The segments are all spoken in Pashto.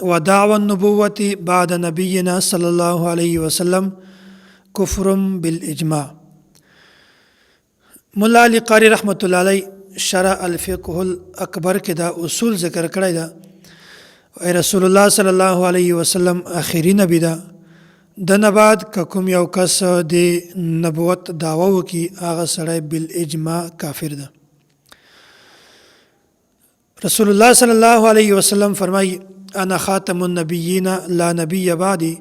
ودعوى النبوة بعد نبينا صلى الله عليه وسلم كفر بالإجماع. مولا علی قاری رحمت الله علیه شرع الفقه الاکبر کې دا اصول ذکر کړی دا رسول الله صلی الله علیه وسلم آخري نبی دا د نه بعد کوم یو کس د نبوت دعوه وکي هغه سړی بالاجماع کافر ده. رسول الله صلی الله علیه وسلم فرمایي انا خاتم النبیین لا نبی بعدی،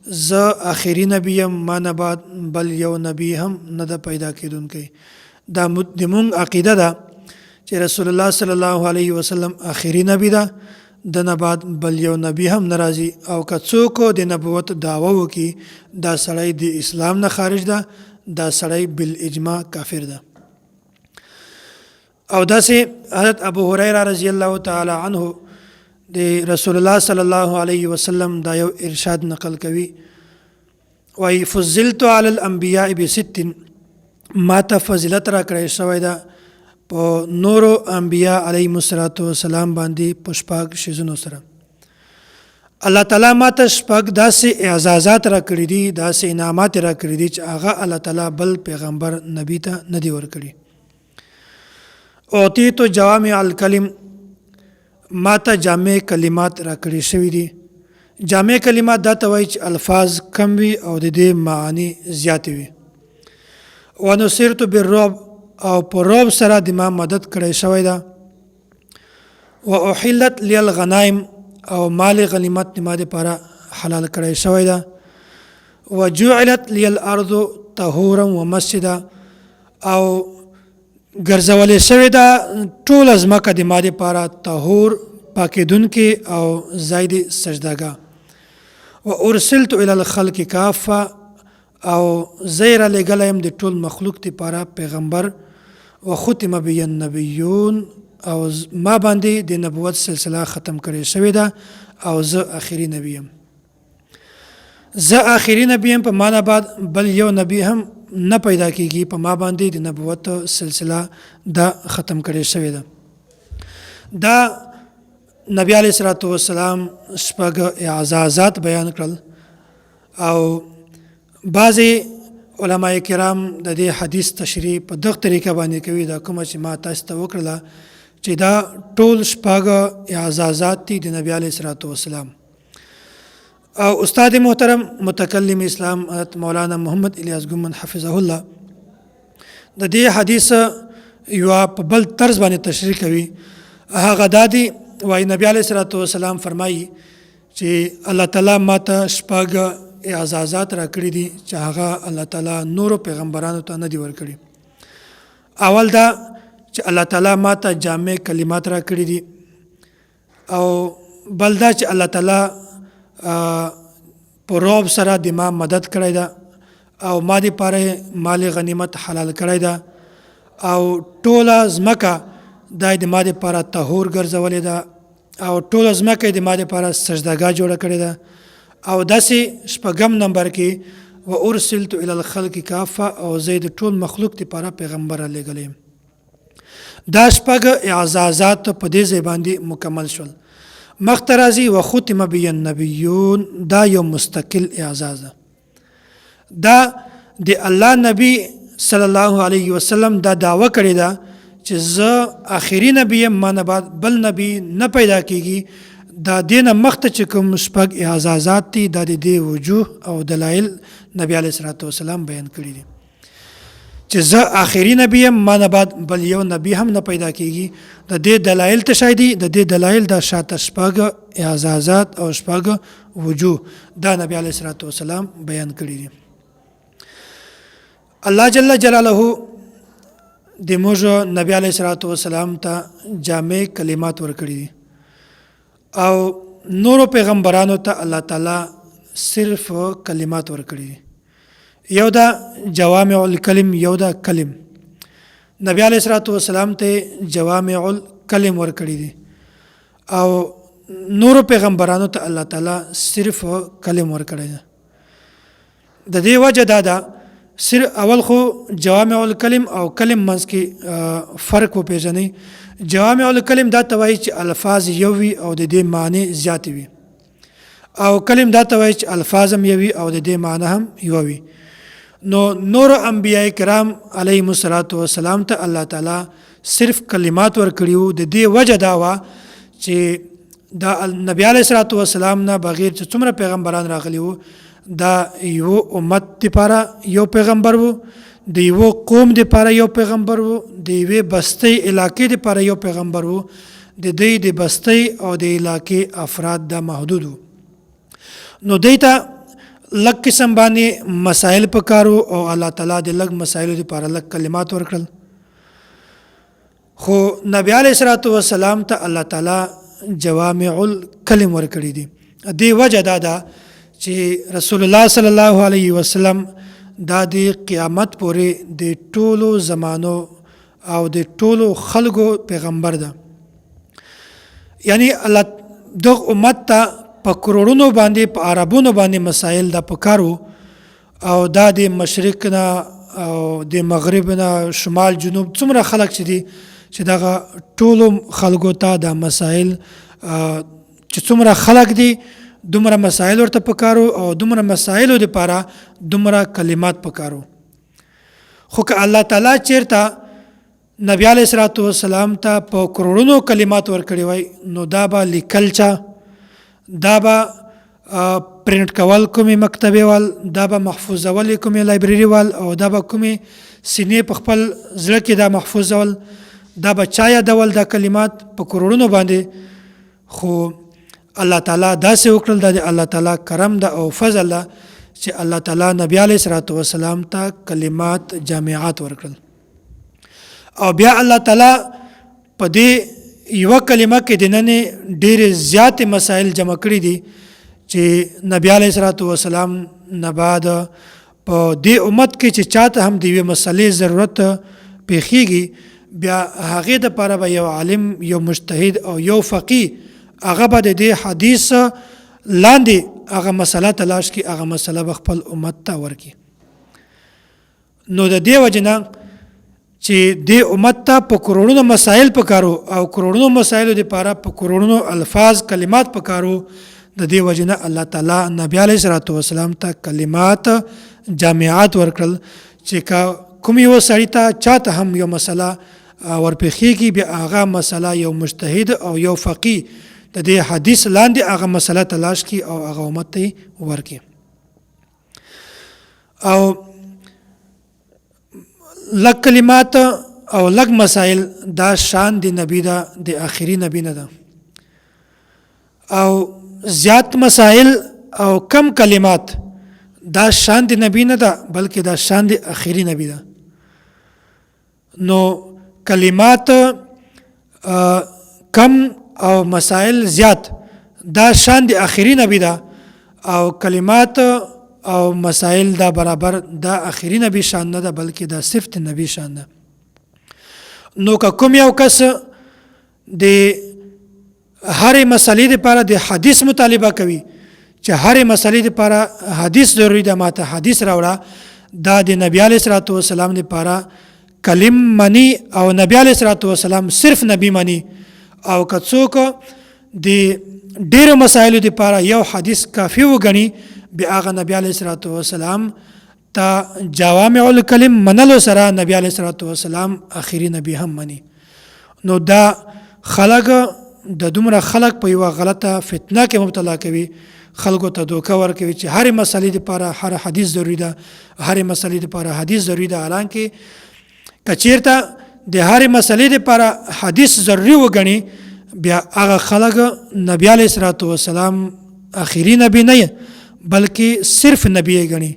ز آخري نبی یم ما نه بعد بل یو نبی هم نه ده پیدا کېدونکی. دا د مونږ عقیده ده چې رسول الله صلی الله علیه وسلم آخري نبی ده، د نه بعد بل یو نبی هم ناراضي، او که څوک د نبوت دعوه وکي دا سړی د اسلام نه خارج ده، دا سړی بالاجماع کافر ده. او داسې حضرت ابو هريره رضی الله تعالی عنه د رسول الله صلی الله علیه وسلم دا یو ارشاد نقل کوي، وای فضلت علی الانبیاء بست، ما ته فضیلت را کړی شوی ده په نورو انبیاء علیهم السلام باندې په شپږ شیزونو سره. الله تعالی ما ته شپږ داسې اعزازات را کړي دي، داسې انعامات را کړي دي چې هغه الله تعالی بل پیغمبر نبی ته نه دی ورکړي. اعطیت جوامع الکلم، ما ته جامع کلمات را کړي شوي دي. جامع کلمات دا ته وایي چې الفاظ کم وي او د دې معانی زیاتې وي. ونصرت بالرعب، او په رعب سره د ما مدد کړی شوی ده. واحلت لی الغنائم، او مال غنیمت د ما دپاره حلال کړی شوی ده. وجعلت لی الارض طهورا ومسجدا، او ګرځولې شوې ده ټوله ځمکه د ما دپاره طهور پاکېدونکې او ځای د سجدهګاه. وارسلت الی الخلق کافه، او زه رالیږلی یم د ټول مخلوق دپاره پیغمبر. وختم بی النبیون، او ما باندې د نبوت سلسله ختم کړې شوې ده، او زه آخري نبی یم. زه آخري نبی یم په ما نه بعد بل یو نبی هم نه پیدا کیږي، په ما باندې د نبوت سلسله دا ختم کړې شوې ده. دا نبی علیه الصلاة والسلام شپږ اعزازات بیان کړل، او بعضې علماء کرام د دې حدیث تشریح په دغه طریقه باندې کوي، دا کومه چې ما تاسو ته وکړله چې دا ټول شپږ اعزازات دي د نبی علیه الصلاة والسلام. او استاد محترم متکلم اسلام حضرت مولانا محمد الياس ګھمن حفظه الله د دې حدیث یو په بل طرز باندې تشریح کوي. هغه دا دی، وایي نبی علیه الصلاة والسلام فرمایي چې الله تعالی ماته شپږ اعزازات را کړي دي چې هغه الله تعالی نورو پیغمبرانو ته نه دي ورکړي. اول دا چې الله تعالی ماته جامع کلمات را کړي دي، او بل دا چې الله تعالی په رعب سره د ما مدد کړی ده، او ما دپاره مال غنیمت حلال کړی ده، او ټوله ځمکه دا د ما دپاره طهور ګرځولې ده، او ټوله ځمکه د ما دپاره سجدهګاه جوړه کړې ده. او داسې شپږم نمبر کې وارسلت الی الخلق کافه، او زه د ټول مخلوق دپاره پیغمبر رالیږلی یم. دا شپږ اعزازات په دې ځای باندې مکمل شول. مخته راځي وختم بی النبیون، دا یو مستقل اعزاز ده. دا د الله نبی صلی الله علیه وسلم دا دعوه کړې ده چې زه آخري نبی یم، ما نه بعد بل نبی نه پیدا کیږي. دا دینه مخته چې کوم شپږ اعزازات دي دا د دې وجوه او دلایل نبی علیه الصلاة والسلام بیان کړي دي چې زه آخري نبی یم، ما نه بعد بل یو نبی هم نه پیدا کیږي. د دې دلایل څه شی دي؟ د دې دلایل د شاته شپږ اعزازات او شپږ وجوه دا نبی علیه الصلاة والسلام بیان کړي دي. الله جل جلاله د موږ نبی علیه الصلاة والسلام ته جامع کلمات ورکړي دي، او نورو پیغمبرانو ته الله تعالی صرف کلمات ورکړي دي. یو دا جوامع الکلم، یو دا کلم. نبی علیه الصلاة والسلام ته جوامع الکلم ورکړي دي، او نورو پیغمبرانو ته الله تعالی صرف کلم ورکړي دي. د دې وجه دا ده صرف اول خو جوامع الکلم او کلم منځ کې فرق وپېژنئ. جوامع الکلم دا ته وایي چې الفاظ یو وي او د دې معنی زیاتې وي. او کلم دا ته وایي چې الفاظ هم یوي او د دې معنی هم یو وي. نو نور انبیاء کرام علیهم الصلاۃ والسلام ته الله تعالی صرف کلمات ورکړي. د دې وجه دا وه چې دا نبی علیه الصلاۃ والسلام نه بغیر چې څومره پیغمبران راغلي وو دا یو امت دپاره یو پیغمبر وو، د یو قوم دپاره یو پیغمبر وو، د یوې بستۍ علاقې دپاره یو پیغمبر وو. د دوی د بستۍ او د علاقې افراد دا محدود وو. نو دوی ته لږ قسم باندې مسایل پکارو او الله تعالی د لږ مسایلو دپاره لږ کلمات ورکړل. خو نبی علیه الصلاۃ والسلام ته الله تعالی جوامع الکلم ورکړي دي. دې وجه دا ده چې رسول الله صلی الله علیه وسلم دا د قیامت پورې د ټولو زمانو او د ټولو خلکو پیغمبر ده. یعنی الله دغه امت ته په کروڑونو باندې په عربونو باندې مسائل دا پکارو او دا د مشرق نه او د مغرب نه شمال جنوب څومره خلک چې دي چې دغه ټولو خلکو ته دا مسائل چې څومره خلک دي دومره مسائل ورته پکارو او دومره مسائلو دپاره دومره کلمات پکارو. خو که الله تعالی چیرته نبی علیه الصلاۃ والسلام ته په کروڑونو کلمات ورکړي وای نو دا به لیکل چا، دا به پرنټ کول کومې مکتبې وال، دا به محفوظول کومې لایبرري وال او دا به کومې سینې په خپل زړه کې دا محفوظول، دا به چا یادول دا کلمات په کروڑونو باندې. خو الله تعالی داسې وکړل، دا د الله تعالی کرم ده او فضل ده چې الله تعالی نبی علیه الصلاۃ والسلام ته کلمات جامعات ورکړل. او بیا الله تعالی په دې یوه کلمه کې دننه ډېرې زیاتې مسایل جمع کړي دي چې نبی علیه الصلاۃ والسلام نه بعد په دې امت کې چې چاته هم د یوې مسلې ضرورت پیښیږي بیا هغې دپاره به یو عالم، یو مجتهد او یو فقیه هغه به د دې حدیث لاندې هغه مسله تلاش کړي، هغه مسله به خپل امت ته ورکړي. نو د دې وجې نه چې دې امت ته په کروڑونو مسایل پکارو او کروڑونو مسایلو دپاره په کروڑونو الفاظ کلمات پکارو، د دې وجې نه الله تعالی نبی علیه الصلاۃ والسلام ته کلمات جامعات ورکړل چې کوم یو سړي ته چاته هم یو مسله ورپېښېږي بیا هغه مسله یو مجتهد او یو فقیه د دې حدیث لاندې هغه مسله تلاش کړي او هغه امت ته ورکړي. او لږ کلمات او لږ مسائل دا شان د نبی ده، د آخري نبی نه ده. او زیات مسائل او کم کلمات دا شان د نبی نه ده بلکې دا شان د آخري نبی ده. نو کلمات کم او مسائل زیات دا شان د آخري نبی ده او کلمات او مسائل دا برابر دا آخري نبی شان نه ده بلکې دا صرف د نبی شان ده. نو که کوم یو کس د هرې مسلې دپاره د حدیث مطالبه کوي چې هرې مسلې دپاره حدیث ضروري ده، ماته حدیث راوړه، دا د نبی علیه الصلاۃ والسلام دپاره کلم منی او نبی علیه الصلاۃ والسلام صرف نبی منی. او که څوک د ډېرو مسایلو دپاره یو حدیث کافي وګڼي بیا هغه نبی علیه الصلاۃ والسلام ته جوامع الکلم منلو سره نبی علیه الصلاۃ والسلام آخري نبی هم مني. نو دا خلک د دومره خلک په یوه غلطه فتنه کې مبتلا کوي، خلکو ته دوکه ورکوي چې هرې مسلې دپاره هر حدیث ضروري ده، هرې مسلې دپاره حدیث ضروري ده. حالانکه که چېرته د هرې مسلې دپاره حدیث ضروري وګڼي بیا هغه خلک نبی علیه الصلاۃ والسلام آخري نبی نه بلکې صرف نبی یې ګڼي.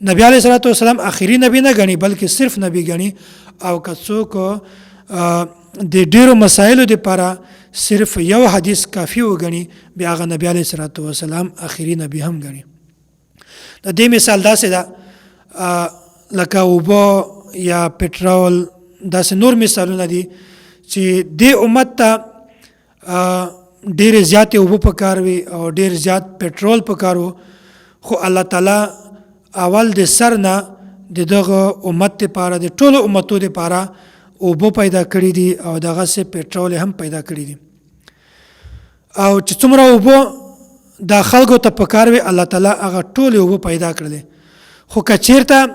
نبی علیه الصلاۃ والسلام آخري نبی نه ګڼي بلکې صرف نبی ګڼي. او که څوک د ډېرو مسایلو دپاره صرف یو حدیث کافي وګڼي بیا هغه نبی علیه الصلاۃ والسلام آخري نبی هم ګڼي. د دې مثال داسې ده لکه اوبه یا پټرول، داسې نور مثالونه دي چې دې امت ته ډېرې زیاتې اوبه پکار وي او ډېر زیات پټرول پکار و، خو الله تعالی اول د سر نه د دغه امت دپاره د ټولو امتو دپاره اوبه پیدا کړي دي او دغسې پټرول هم پیدا کړي دي. او چې څومره اوبه دا خلکو ته پکار وي الله تعالی هغه ټول اوبه پیدا کړلې، خو که چیرته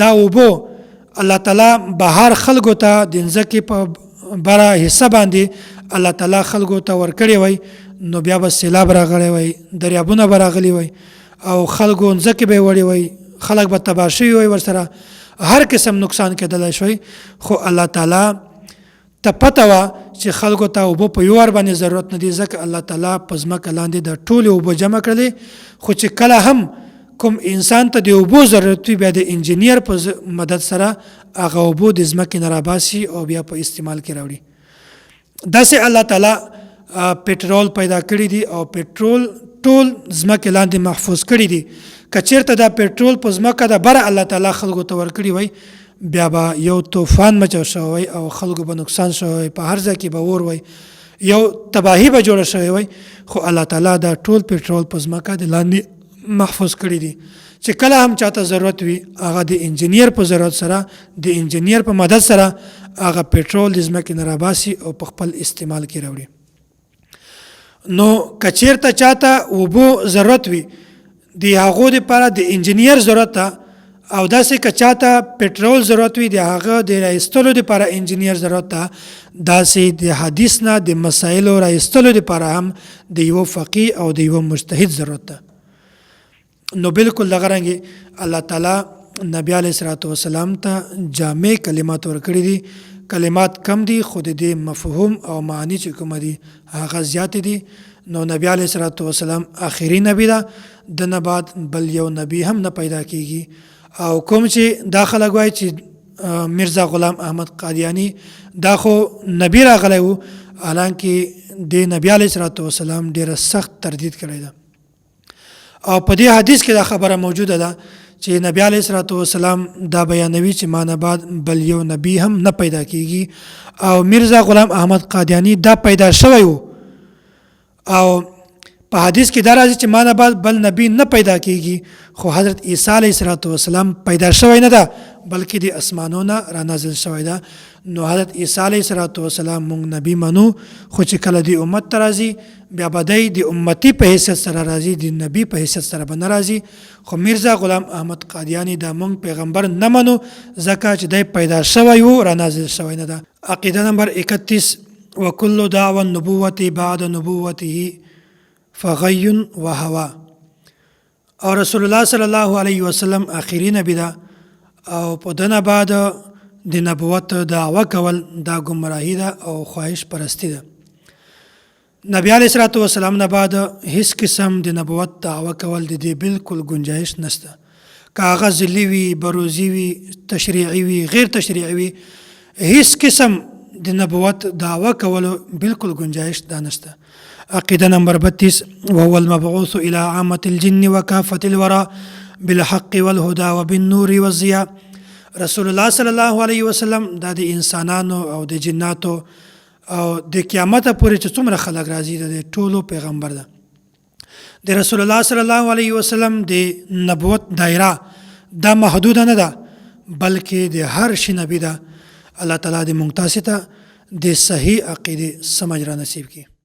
دا اوبه الله تعالی بهر خلکو ته د ځمکې په بره حصه باندې الله تعالی خلکو ته ورکړی وای، نو بیا به سیلاب راغلی وای، دریابونه به راغلی وای او خلکو ځمکې به وړی وای، خلک به تباه شوي وای، ورسره هر قسم نقصان کېدلی شوی. خو الله تعالی ته پته وه چې خلکو ته اوبه په یو ور باندې ضرورت نه دي، ځکه الله تعالی په ځمکه لاندې د ټولې اوبه جمع کړلې. خو چې کله هم کوم انسان ته د اوبو ضرورت وي، بیا د انجینیر په مدد سره هغه اوبه د ځمکې نه راباسي او بیا په استعمال کې راوړي. داسې الله تعالی پټرول پیدا کړی دي او پټرول ټول ځمکې لاندې محفوظ کړی دي. که چېرته دا پټرول په ځمکه د بره الله تعالی خلکو ته ورکړي وای، بیا به یو طوفان مچو شوی او خلکو به نقصان شوی، په هر ځای کې به اور وای، یو تباهي به جوړه شوی وای. خو الله تعالی دا ټول پټرول په ځمکه د لاندې محفوظ کړی دي چې کله هم چاته ضرورت وي هغه د انجینیر په ضرورت سره د انجینیر په مدد سره هغه پټرول د ځمکې نه راباسي او په خپل استعمال کې راوړي. نو که چېرته چاته اوبو ضرورت وي د هغو دپاره د انجینیر ضرورت ته، او داسې که چاته پټرول ضرورت وي د هغه د رایستلو دپاره انجینیر ضرورت ته، داسې د حدیث نه د مسایلو رایستلو دپاره هم د یو فقیه او د یو مجتهد ضرورت ده. نو بالکل دغه رنګې الله تعالی نبی علیه الصلاۃ والسلام ته جامع کلمات ورکړي دي. کلمات کم دي خو د دې مفهوم او معنی چې کومه دي هغه زیات دي. نو نبی علیه الصلاۃ والسلام آخري نبی ده، د نه بعد بل یو نبی هم نه پیدا کیږي. او کوم چې دا خلک وایي چې میرزا غلام احمد قادیانی دا خو نبی راغلی و، حالانکه د نبی علیه الصلاۃ والسلام ډیره سخت تردید کړی ده. او په دې حدیث کې دا خبره موجوده ده چې نبی علیه الصلاۃ والسلام دا بیانوي چې ما نه بعد بل یو نبی هم نه پیدا کیږي. او میرزا غلام احمد قادیانی دا پیدا شوی و، او په حدیث کې دا راځي چې ما نه بعد بل نبی نه پیدا کیږي. خو حضرت عیسی علیه السلام پیدا شوی نه ده، بلکې د اسمانونو را نازل شوی ده. نو حضرت عیسی علیه السلام مونږ نبی منو، خو چې کله د امت ته راځي بیا به دی د امتی په حیثیت سره راځي، د نبی په حیثیت سره به نه راځي. خو میرزا غلام احمد قادیانی دا مونږ پیغمبر نه منو، ځکه چې دی پیدا شوی و، را نازل شوی نه ده. عقیده نمبر 31: وکل دعوى النبوة بعد نبوته فغی و هوا. او رسول الله صلی الله علیه وسلم آخري نبی ده، او په دنه بعد د نبوت دعوه کول دا گمراهی ده او خواهش پرستی ده. نبی علیه الصلاۃ والسلام نه بعد هیڅ قسم د نبوت دعوه کول د دې بالکل گنجائش نشته. که هغه ذلی وي، بروزی وي، تشریعي وي، غیر تشریعي وي، هیڅ قسم د نبوت دعوه کولو بالکل گنجائش دا نشته. عقیده نمبر 32: وهو المبعوث الى عامة الجن وكافة الورى بالحق والهدى وبالنور والضياء. رسول الله صلی الله علیه وسلم دا د انسانانو او د جناتو او د قیامت پورې چې څومره خلک راځي د ټولو پیغمبر ده. د رسول الله صلی الله علیه وسلم د نبوت دایره دا محدود نه ده، بلکې د هر شي نبی ده. الله تعالی د مونږ تاسو ته د صحیح عقیده سمجھ را نصیب کړي.